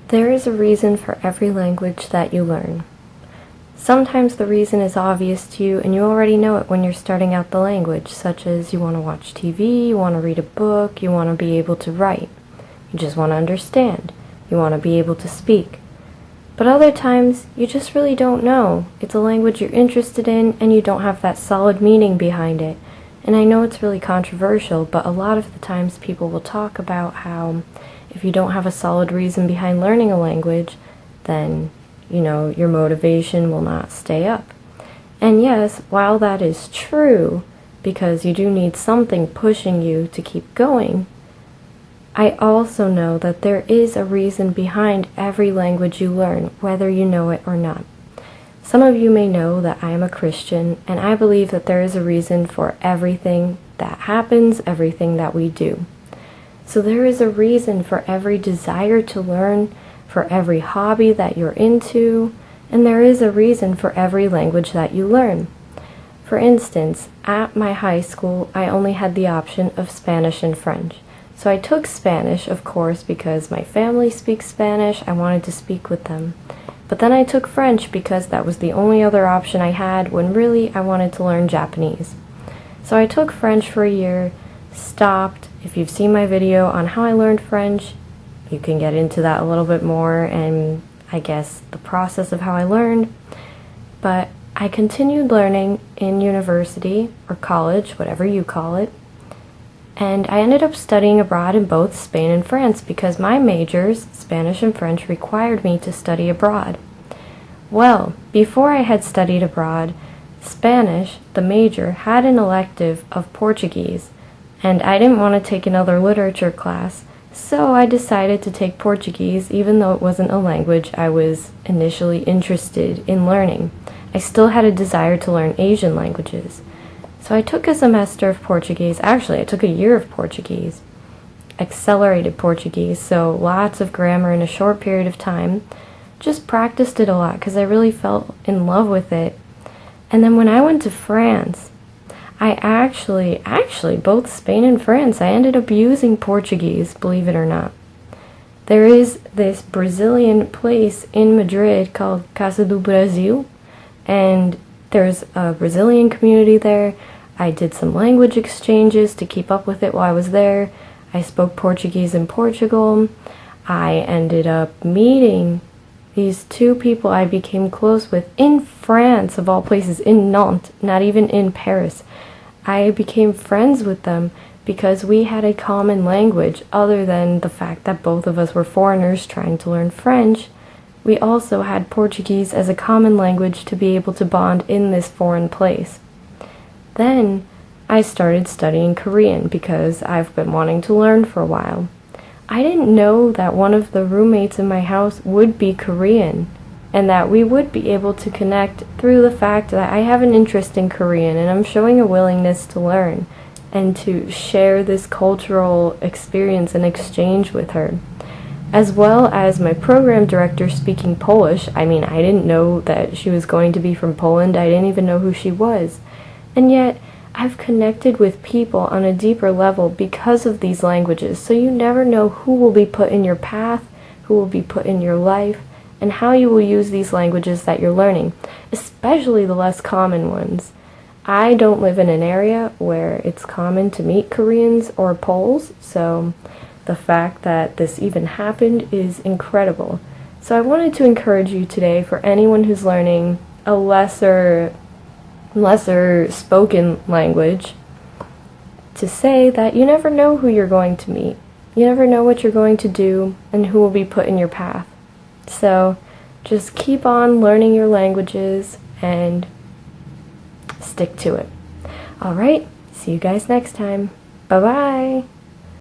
There is a reason for every language that you learn. Sometimes the reason is obvious to you and you already know it when you're starting out the language, such as you want to watch TV, you want to read a book, you want to be able to write. You just want to understand. You want to be able to speak. But other times, you just really don't know. It's a language you're interested in and you don't have that solid meaning behind it. And I know it's really controversial, but a lot of the times people will talk about how if you don't have a solid reason behind learning a language, then, your motivation will not stay up. And yes, while that is true, because you do need something pushing you to keep going, I also know that there is a reason behind every language you learn, whether you know it or not. Some of you may know that I am a Christian, and I believe that there is a reason for everything that happens, everything that we do. So there is a reason for every desire to learn, for every hobby that you're into, and there is a reason for every language that you learn. For instance, at my high school, I only had the option of Spanish and French. So I took Spanish, of course, because my family speaks Spanish. I wanted to speak with them. But then I took French because that was the only other option I had when really I wanted to learn Japanese. So I took French for a year, stopped. If you've seen my video on how I learned French, you can get into that a little bit more and I guess the process of how I learned. But I continued learning in university or college, whatever you call it. And I ended up studying abroad in both Spain and France because my majors, Spanish and French, required me to study abroad. Well, before I had studied abroad, Spanish, the major, had an elective of Portuguese, and I didn't want to take another literature class, so I decided to take Portuguese even though it wasn't a language I was initially interested in learning. I still had a desire to learn Asian languages. So I took a semester of Portuguese. Actually, I took a year of Portuguese. Accelerated Portuguese, so lots of grammar in a short period of time. Just practiced it a lot because I really felt in love with it. And then when I went to France, I actually, both Spain and France, I ended up using Portuguese, believe it or not. There is this Brazilian place in Madrid called Casa do Brasil, and there's a Brazilian community there. I did some language exchanges to keep up with it while I was there. I spoke Portuguese in Portugal. I ended up meeting these two people I became close with in France, of all places, in Nantes, not even in Paris. I became friends with them because we had a common language other than the fact that both of us were foreigners trying to learn French. We also had Portuguese as a common language to be able to bond in this foreign place. Then I started studying Korean because I've been wanting to learn for a while. I didn't know that one of the roommates in my house would be Korean and that we would be able to connect through the fact that I have an interest in Korean and I'm showing a willingness to learn and to share this cultural experience and exchange with her. As well as my program director speaking Polish. I didn't know that she was going to be from Poland. I didn't even know who she was. And yet, I've connected with people on a deeper level because of these languages. So you never know who will be put in your path, who will be put in your life, and how you will use these languages that you're learning, especially the less common ones. I don't live in an area where it's common to meet Koreans or Poles, so the fact that this even happened is incredible. So I wanted to encourage you today, for anyone who's learning a lesser spoken language, to say that you never know who you're going to meet. You never know what you're going to do and who will be put in your path. So just keep on learning your languages and stick to it. Alright, see you guys next time. Bye-bye!